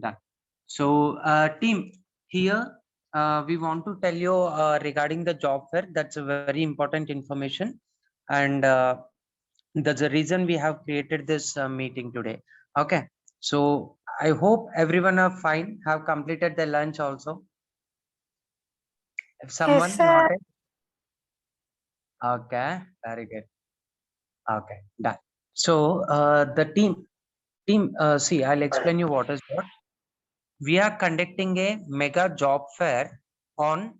Done. So, team, here we want to tell you regarding the job fair. That's a very important information, and that's the reason we have created this meeting today. Okay. So, I hope everyone are fine. Have completed the lunch also. If Yes, someone not, sir. okay, very good. Okay, done. So, the team. See, I'll explain you what is what. We are conducting a mega job fair on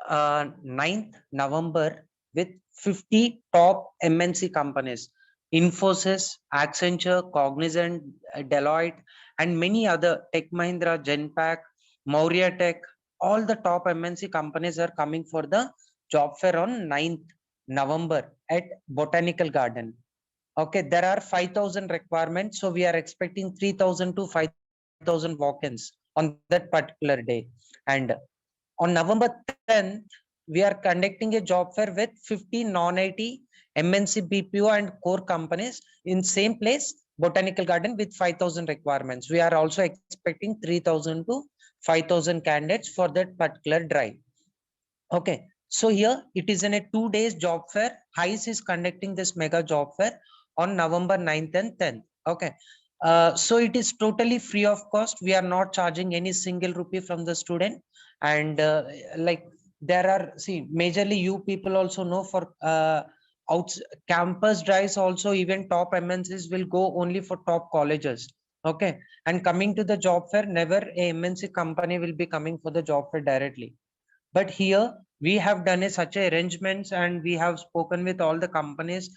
9th November with 50 top MNC companies, Infosys, Accenture, Cognizant, Deloitte, and many other Tech Mahindra, Genpact, Maurya Tech. All the top MNC companies are coming for the job fair on 9th November at Botanical Garden. Okay, there are 5,000 requirements, so we are expecting 3,000 to 5,000 walk-ins on that particular day. And on November 10th, we are conducting a job fair with 50 non-IT MNC BPO and core companies in same place, Botanical Garden, with 5,000 requirements. We are also expecting 3,000 to 5,000 candidates for that particular drive. Okay, so here it is in a 2 days job fair. HICE is conducting this mega job fair on November 9th and 10th. Okay, so it is totally free of cost. We are not charging any single rupee from the student. And like there are, see, majorly you people also know for out campus drives also, even top MNCs will go only for top colleges. Okay, and coming to the job fair, never a MNC company will be coming for the job fair directly. But here we have done such arrangements, and we have spoken with all the companies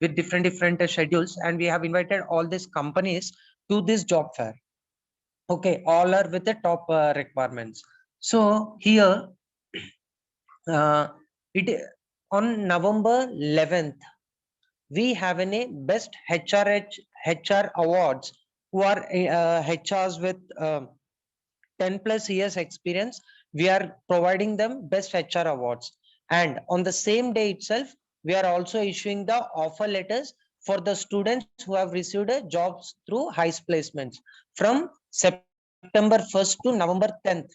with different schedules, and we have invited all these companies to this job fair. Okay, all are with the top requirements. So here uh, it on November 11th, we have a best HR awards, who are HRs with 10 plus years experience. We are providing them best HR awards, and on the same day itself we are also issuing the offer letters for the students who have received a jobs through HICE placements from September 1st to November 10th.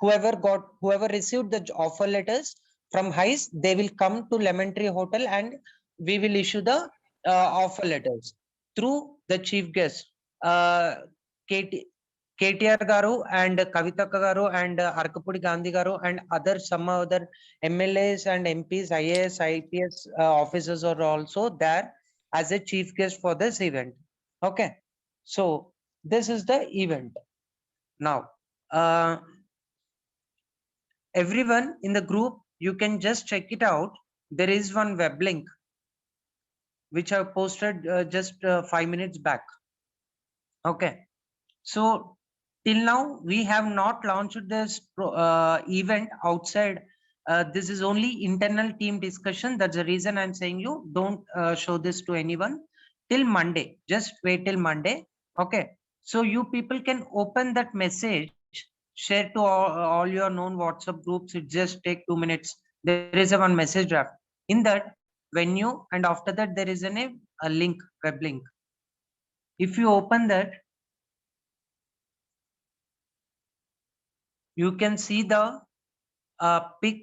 Whoever received the offer letters from HICE, they will come to Lemon Tree Hotel, and we will issue the offer letters through the chief guest, KT, KTR garu and Kavitaka garu and Arkapudi Gandhi garu and other some other MLAs and MPs, IAS, IPS officers are also there as a chief guest for this event. Okay, so this is the event. Now, everyone in the group, you can just check it out. There is one web link which I posted just 5 minutes back. Okay, so till now we have not launched this event outside. This is only internal team discussion. That's the reason I'm saying you don't show this to anyone till Monday. Just wait till Monday. Okay, so you people can open that message, share to all your known WhatsApp groups. It just take 2 minutes. There is a one message draft. In that, when you, and after that there is a link, web link. If you open that, you can see the pick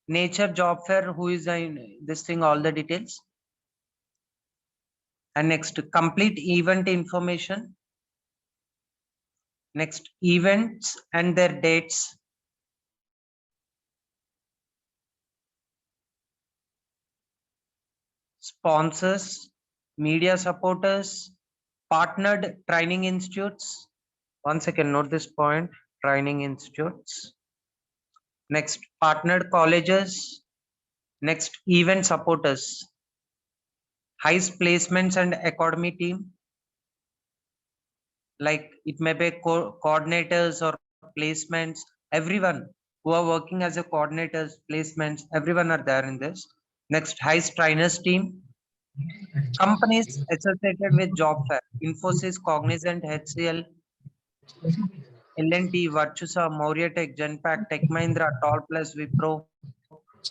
nature job fair, who is in this thing, all the details. And next, complete event information. Next, events and their dates. Sponsors, media supporters, partnered training institutes. One second, note this point, training institutes. Next, partnered colleges. Next, event supporters, HICE placements and academy team. Like it may be coordinators or placements, everyone who are working as a coordinators, placements, everyone are there in this. Next, HICE trainers team. Companies associated with job fair, Infosys, Cognizant, HCL, L&T, Virtusa, Maurya Tech, Genpact, Tech Mahindra, Toll Plus, Wipro,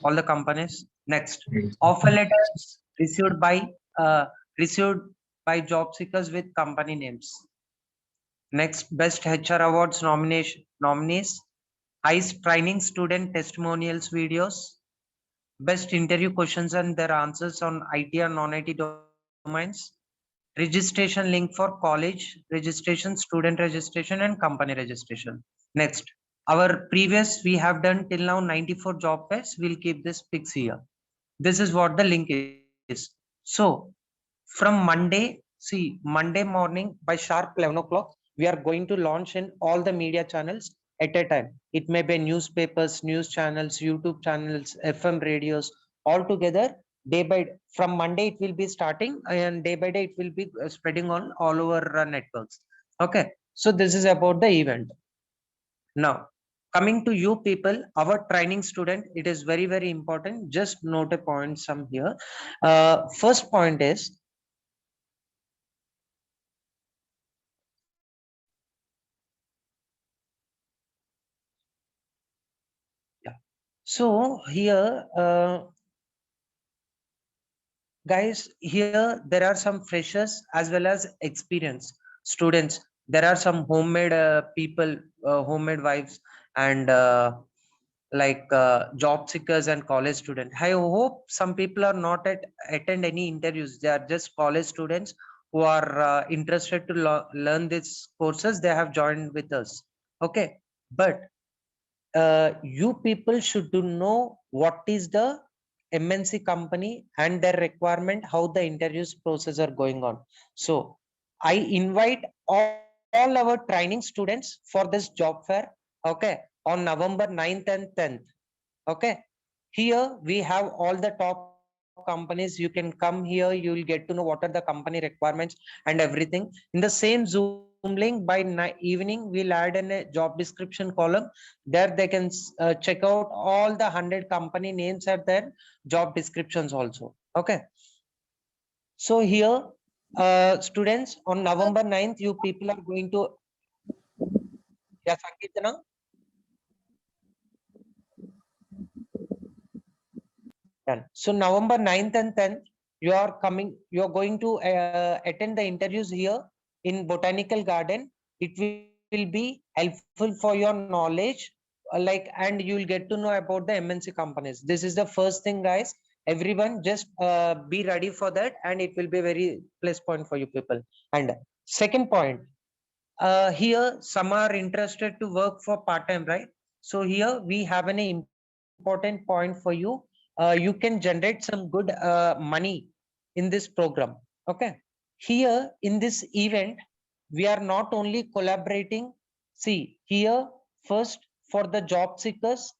all the companies. Next, offer letters uh, received by job seekers with company names. Next, best HR awards nominees, highest training student testimonials videos, best interview questions and their answers on IT and non-IT domains, registration link for college registration, student registration, and company registration. Next, our previous we have done till now 94 job fairs. We'll keep this pics here. This is what the link is. So from Monday, see, Monday morning by sharp 11 o'clock, we are going to launch in all the media channels at a time. It may be newspapers, news channels, YouTube channels, FM radios, all together. Day by from Monday, it will be starting, and day by day, it will be spreading on all over networks. Okay, so this is about the event. Now, coming to you people, our training student, it is very, very important. Just note a point some here. First point is, yeah. So here, guys, here there are some freshers as well as experienced students. There are some homemade people, homemade wives, and job seekers and college students. I hope some people are not attend any interviews. They are just college students who are interested to learn these courses. They have joined with us. Okay, but you people should to know what is the MNC company and their requirement, how the interviews process are going on. So I invite all our training students for this job fair. Okay, on November 9th and 10th. Okay, here we have all the top companies. You can come here, you will get to know what are the company requirements and everything. In the same Zoom link by evening, we'll add in a job description column. There they can check out all the 100 company names at their job descriptions also. Okay, so here students, on November 9th, you people are going to, yeah, Sankitana? Done. So November 9th and 10th, you are going to attend the interviews here in Botanical Garden. It will be helpful for your knowledge, and you will get to know about the MNC companies. This is the first thing, guys. Everyone just be ready for that, and it will be very plus point for you people. And second point, here some are interested to work for part-time, right? So here we have an important point for you. You can generate some good money in this program. Okay, here in this event we are not only collaborating. See here, first, for the job seekers,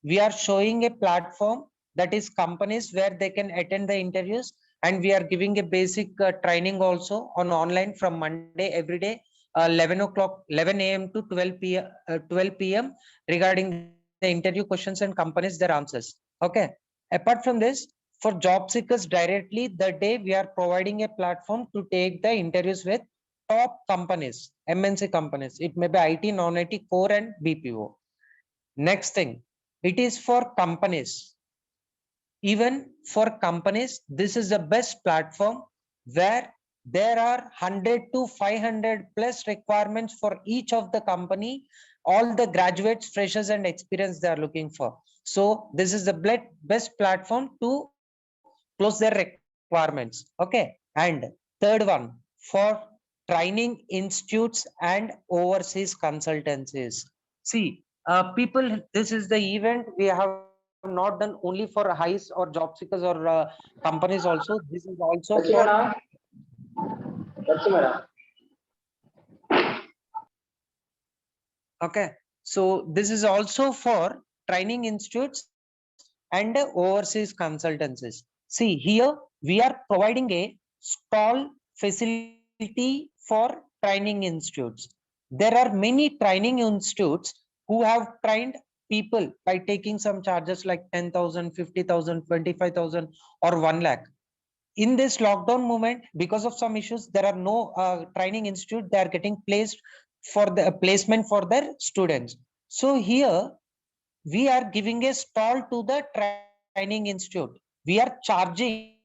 we are showing a platform, that is companies where they can attend the interviews, and we are giving a basic training also on online from Monday every day, 11 a.m. to 12 p.m. regarding the interview questions and companies their answers. Okay, apart from this, for job seekers directly, the day we are providing a platform to take the interviews with top companies, MNC companies. It may be IT, non-IT, core, and BPO. Next thing, it is for companies. Even for companies, this is the best platform where there are 100 to 500 plus requirements for each of the company, all the graduates, freshers, and experience they are looking for. So this is the best platform to close their requirements. Okay, and third one, for training institutes and overseas consultancies. See, people, this is the event we have not done only for highs or job seekers or companies also. This is also for, okay, so this is also for training institutes and overseas consultancies. See here, we are providing a stall facility for training institutes. There are many training institutes who have trained people by taking some charges like 10,000, 50,000, 25,000, or 1 lakh. In this lockdown moment, because of some issues, there are no training institute. They are getting placed for the placement for their students. So here we are giving a stall to the training institute. We are charging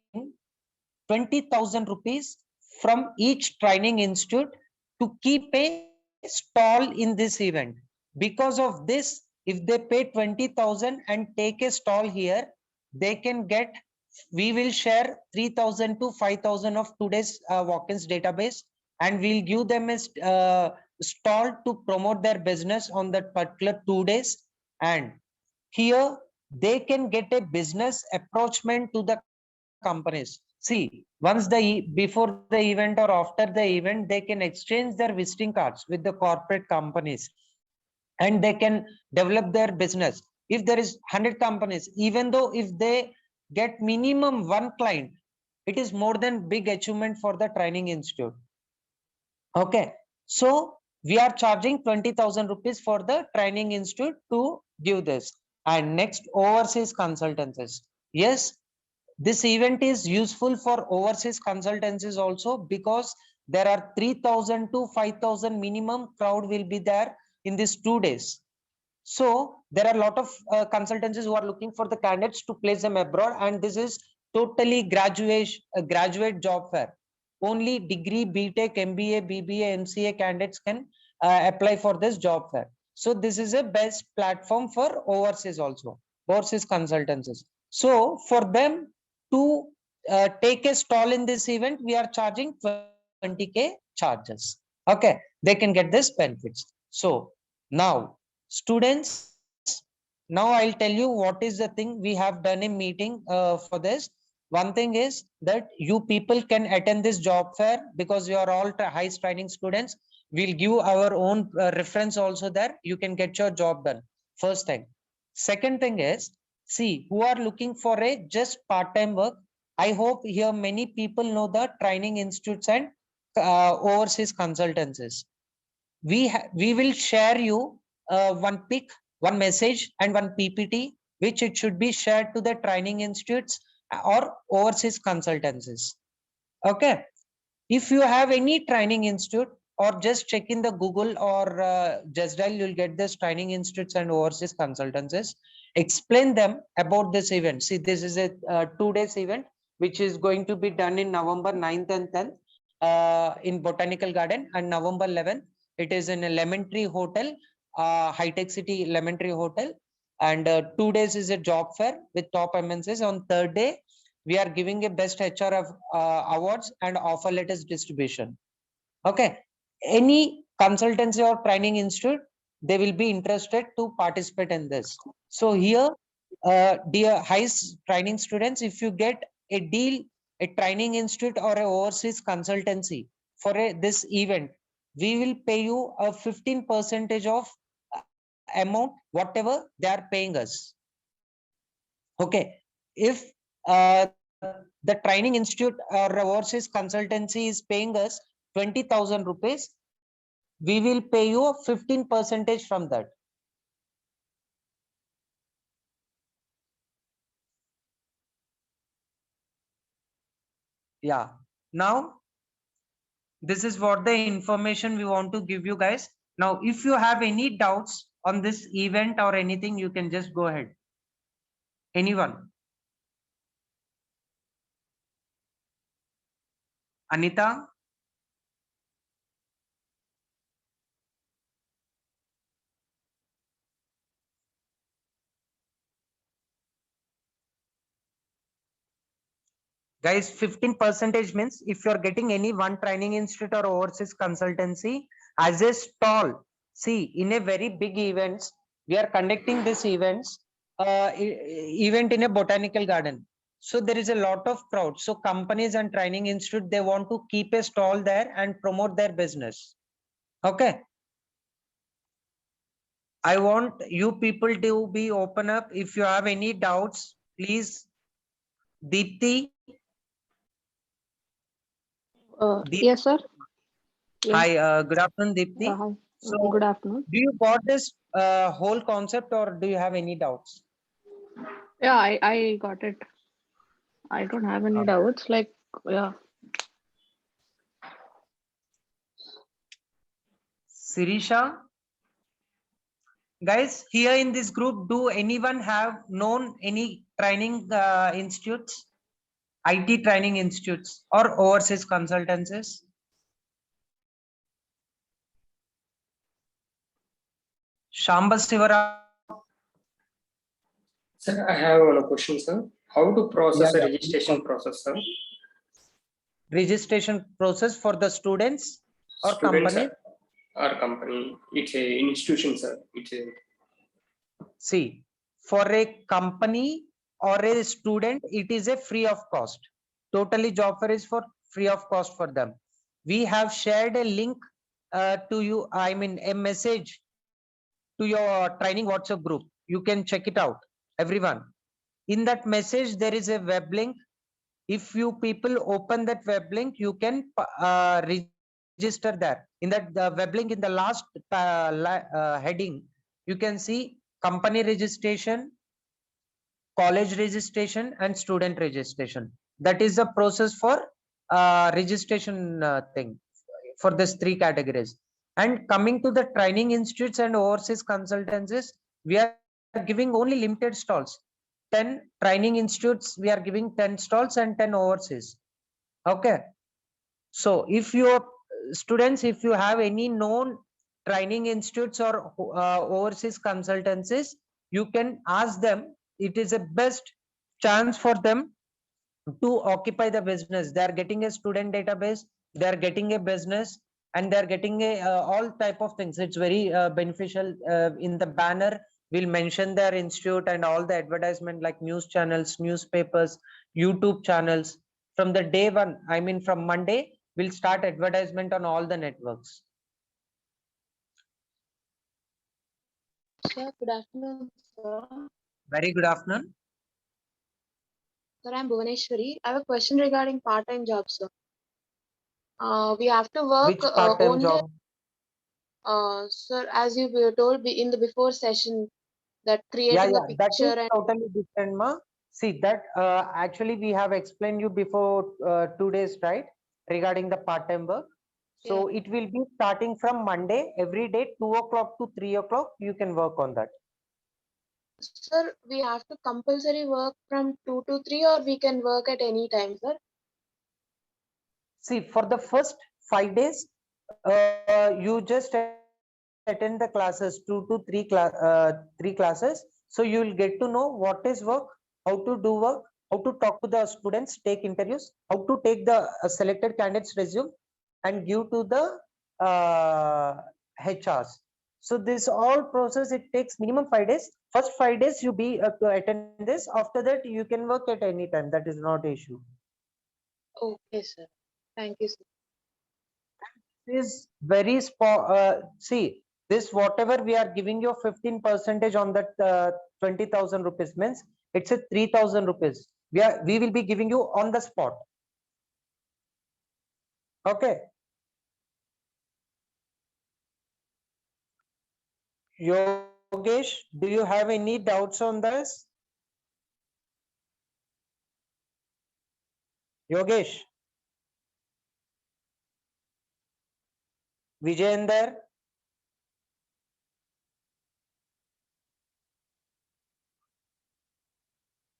20,000 rupees from each training institute to keep a stall in this event. Because of this, if they pay 20,000 and take a stall here, they can get, we will share 3,000 to 5,000 of today's walk-ins database, and we'll give them a stall to promote their business on that particular 2 days. And here they can get a business approachment to the companies. See, once before the event or after the event, they can exchange their visiting cards with the corporate companies, and they can develop their business. If there is 100 companies, even though if they get minimum one client, it is more than big achievement for the training institute. Okay, so we are charging 20,000 rupees for the training institute to give this. And next, overseas consultancies. Yes, this event is useful for overseas consultancies also, because there are 3,000 to 5,000 minimum crowd will be there in these 2 days. So there are a lot of consultancies who are looking for the candidates to place them abroad, and this is totally graduate job fair. Only degree, BTech, MBA, BBA, MCA candidates can apply for this job fair. So this is a best platform for overseas also, overseas consultancies. So for them to take a stall in this event, we are charging 20K charges. Okay, they can get this benefits. So now, students, now I'll tell you what is the thing we have done in meeting for this. One thing is that you people can attend this job fair because you are all high training students. We'll give our own reference also there. You can get your job done. First thing. Second thing is, see, who are looking for a just part-time work. I hope here many people know the training institutes and overseas consultancies. We will share you one pic, one message, and one PPT, which it should be shared to the training institutes or overseas consultancies. Okay, if you have any training institute, or just check in the Google or just dial, you'll get this training institutes and overseas consultancies. Explain them about this event. See, this is a 2 days event which is going to be done in November 9th and 10th in Botanical Garden, and November 11th it is in a Lemon Tree Hotel, High Tech City Lemon Tree Hotel. And 2 days is a job fair with top MNCs. On third day, we are giving a best HR of awards and offer letters distribution. Okay, any consultancy or training institute, they will be interested to participate in this. So here, dear high training students, if you get a deal, a training institute or a overseas consultancy for this event, we will pay you a 15% of amount, whatever they are paying us. Okay, if the training institute or overseas consultancy is paying us 20,000 rupees, we will pay you 15% from that. Yeah, now this is what the information we want to give you guys. Now, if you have any doubts on this event or anything, you can just go ahead. Anyone? Anita? Guys, 15% means if you're getting any one training institute or overseas consultancy as a stall. See, in a very big events, we are conducting this event in a botanical garden. So there is a lot of crowd. So companies and training institute, they want to keep a stall there and promote their business. Okay. I want you people to be open up. If you have any doubts, please. Deepti. Yes, sir. Yes. Hi, good afternoon, Deepti. Hi. So, Good afternoon. do you got this whole concept, or do you have any doubts? Yeah, I got it. I don't have any doubts. Like, yeah. Sirisha? Guys, here in this group, do anyone have known any training institutes, IT training institutes, or overseas consultancies? Shamba Sivara. Sir, I have one question, sir. How to process Yeah, a yeah. registration process, sir? Registration process for the students or Students company? or company? It's a institution, sir. It's a See, for a company or a student, it is a free of cost. Totally job fair is for free of cost for them. We have shared a link to you, I mean a message to your training WhatsApp group. You can check it out, everyone. In that message, there is a web link. If you people open that web link, you can register there. In that web link, in the last heading, you can see company registration, college registration, and student registration. That is the process for registration thing for these three categories. And coming to the training institutes and overseas consultancies, we are giving only limited stalls. 10 training institutes, we are giving 10 stalls and 10 overseas. Okay. So if your students, if you have any known training institutes or overseas consultancies, you can ask them. It is a best chance for them to occupy the business. They are getting a student database, they are getting a business, and they are getting a all type of things. It's very beneficial. In the banner, we'll mention their institute and all the advertisement like news channels, newspapers, YouTube channels. From the day one, I mean from Monday, we'll start advertisement on all the networks. Sir, good afternoon, sir. Very good afternoon. Sir, I'm Bhuvaneshwari. I have a question regarding part-time jobs, sir. We have to work Which part-time only, job? sir, as you were told in the before session, that Yeah, creating yeah, a that is picture and totally different, ma. See that actually we have explained you before 2 days, right? Regarding the part-time work. So it will be starting from Monday, every day, 2 o'clock to 3 o'clock. You can work on that. sir, we have to compulsory work from 2 to 3, or we can work at any time, sir. See, for the first 5 days, you just attend the classes, 3 classes. So you will get to know what is work, how to do work, how to talk to the students, take interviews, how to take the selected candidates resume and give to the HRs. So this all process, it takes minimum 5 days. First 5 days you be to attend this. After that you can work at any time. That is not issue. Okay, sir. Thank you, sir. Is very see this, whatever we are giving you 15% on that 20,000 rupees means it's a 3,000 rupees. We will be giving you on the spot. Okay. Yogesh, do you have any doubts on this? Yogesh. Vijayender.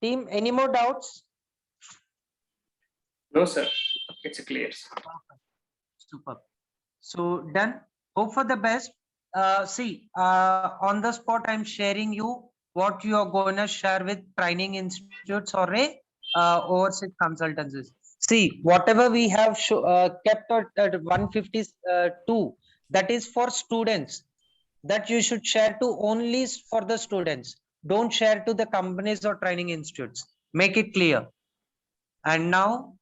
Team, any more doubts? no, sir. It's clear, sir. Super. So done. Hope for the best. See, on the spot, I'm sharing you what you are going to share with training institutes or a overseas consultancies. See, whatever we have kept at 152, that is for students. That you should share to only for the students. Don't share to the companies or training institutes. Make it clear. And now,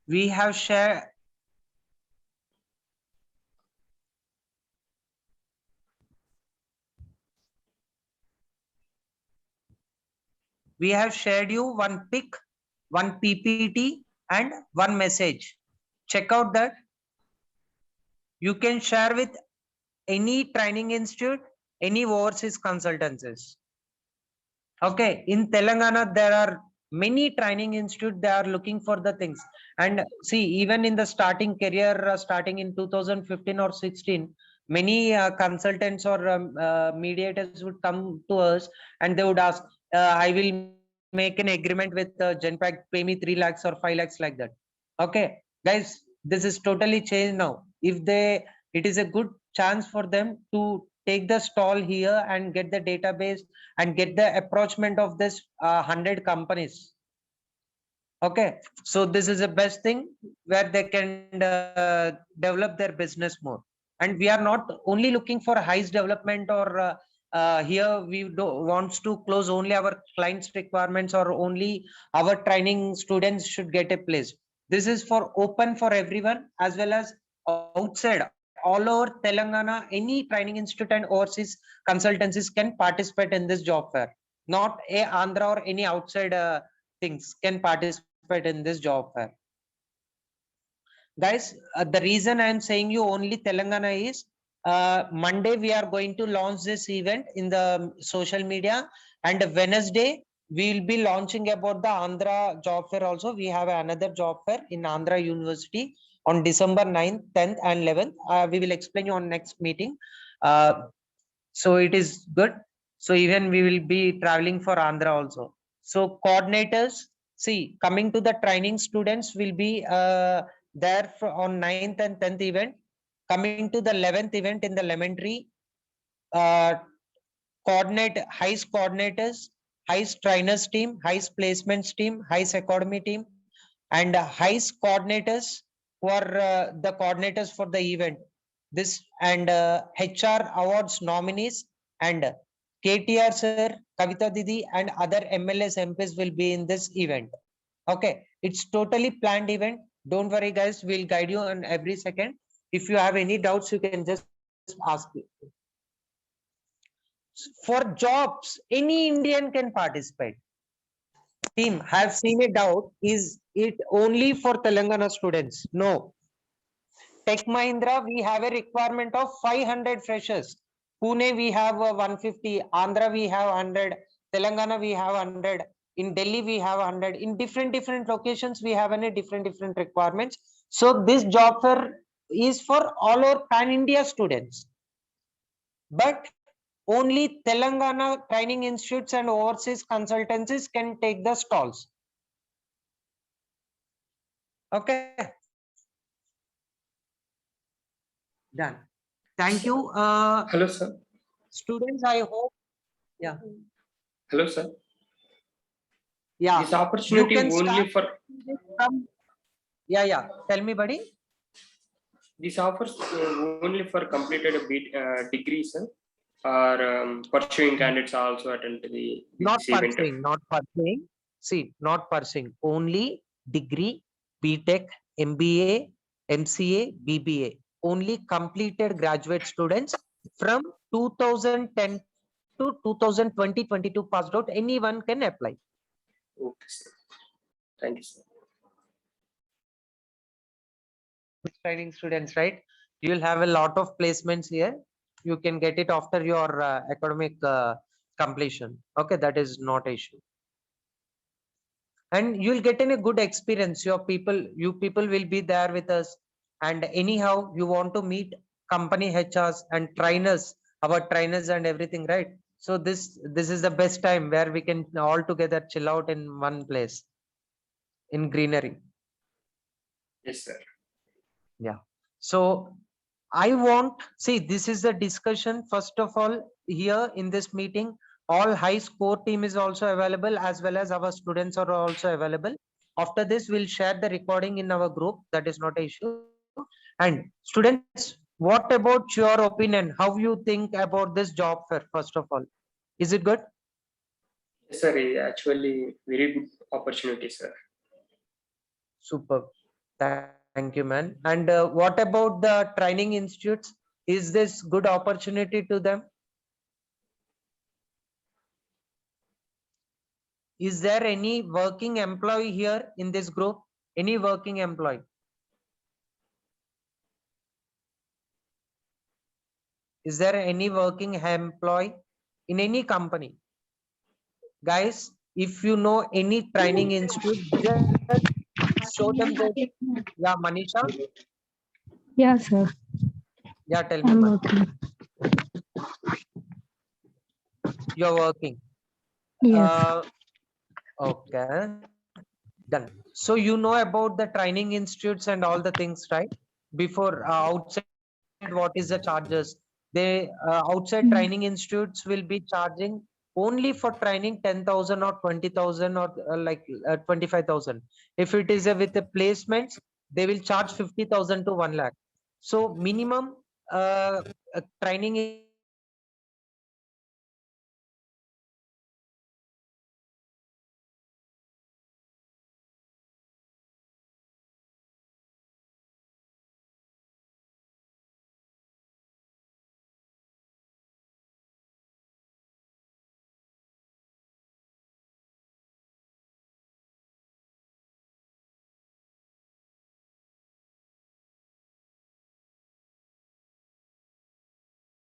we have shared. We have shared you one pic, one PPT, and one message. Check out that. You can share with any training institute, any overseas consultancies. Okay, in Telangana, there are many training institutes. They are looking for the things. And see, even in the starting career, starting in 2015 or 16, many consultants or mediators would come to us and they would ask, I will make an agreement with Genpact, pay me 3 lakhs or 5 lakhs like that. Okay, guys, this is totally changed now. It is a good chance for them to take the stall here and get the database and get the approachment of this 100 companies. Okay, so this is the best thing where they can develop their business more. And we are not only looking for heist development or here we wants to close only our clients' requirements or only our training students should get a place. This is for open for everyone as well as outside all over Telangana. Any training institute and overseas consultancies can participate in this job fair. Not a Andhra or any outside things can participate in this job fair. Guys, the reason I am saying you only Telangana is Monday we are going to launch this event in the social media, and Wednesday we will be launching about the Andhra job fair also. We have another job fair in Andhra University on December 9th, 10th and 11th. We will explain you on next meeting. So it is good. So even we will be traveling for Andhra also. So coordinators, see, coming to the training students will be there on 9th and 10th event. Coming to the 11th event in the elementary, HICE coordinators, HICE trainers team, HICE placements team, HICE academy team, and HICE coordinators who are the coordinators for the event. This and HR awards nominees and KTR sir, Kavita Didi and other MLAs MPs will be in this event. Okay, it's totally planned event. Don't worry guys, we'll guide you on every second. If you have any doubts, you can just ask me. For jobs, any Indian can participate. Team, have seen a doubt, is it only for Telangana students? No. Tech Mahindra, we have a requirement of 500 freshers. Pune, we have 150. Andhra, we have 100. Telangana, we have 100. In Delhi, we have 100. In different locations, we have any different requirements. So this job fair is for all our pan-India students. But only Telangana training institutes and overseas consultancies can take the stalls. Okay. Done. Thank you. Hello, sir. Students, I hope. Yeah. Hello, sir. Yeah. This opportunity can only for yeah. Tell me, buddy. this offers only for completed a degree, sir, or pursuing candidates also attend to the Not this event. pursuing, not pursuing. See, not pursuing. Only degree, BTech, MBA, MCA, BBA. Only completed graduate students from 2010 to 2020-22 passed out. Anyone can apply. Okay, sir. Thank you, sir. Training students, right? You will have a lot of placements here. You can get it after your academic completion. Okay, that is not an issue. And you'll get in a good experience. You people will be there with us. And anyhow, you want to meet company HRs and trainers, our trainers and everything, right? So this is the best time where we can all together chill out in one place in greenery. Yes, sir. Yeah. So I want, see, this is the discussion. First of all, here in this meeting, all HICE core team is also available as well as our students are also available. After this, we'll share the recording in our group. That is not an issue. And students, what about your opinion? How you think about this job fair, first of all? Is it good? Yes, sir. Actually, very good opportunity, sir. Super. Thank you, man. And what about the training institutes? Is this good opportunity to them? Is there any working employee here in this group? Any working employee? Is there any working employee in any company? Guys, if you know any training institute, just show them the. Yeah, Manisha? Yeah, sir. Yeah, tell me. I'm Manisha. working. You're working. Yes. Okay, done. So you know about the training institutes and all the things, right? Before outside, what is the charges? They outside Hmm. training institutes will be charging only for training 10,000 or 20,000 or 25,000. If it is with the placements, they will charge 50,000 to 1 lakh. So minimum training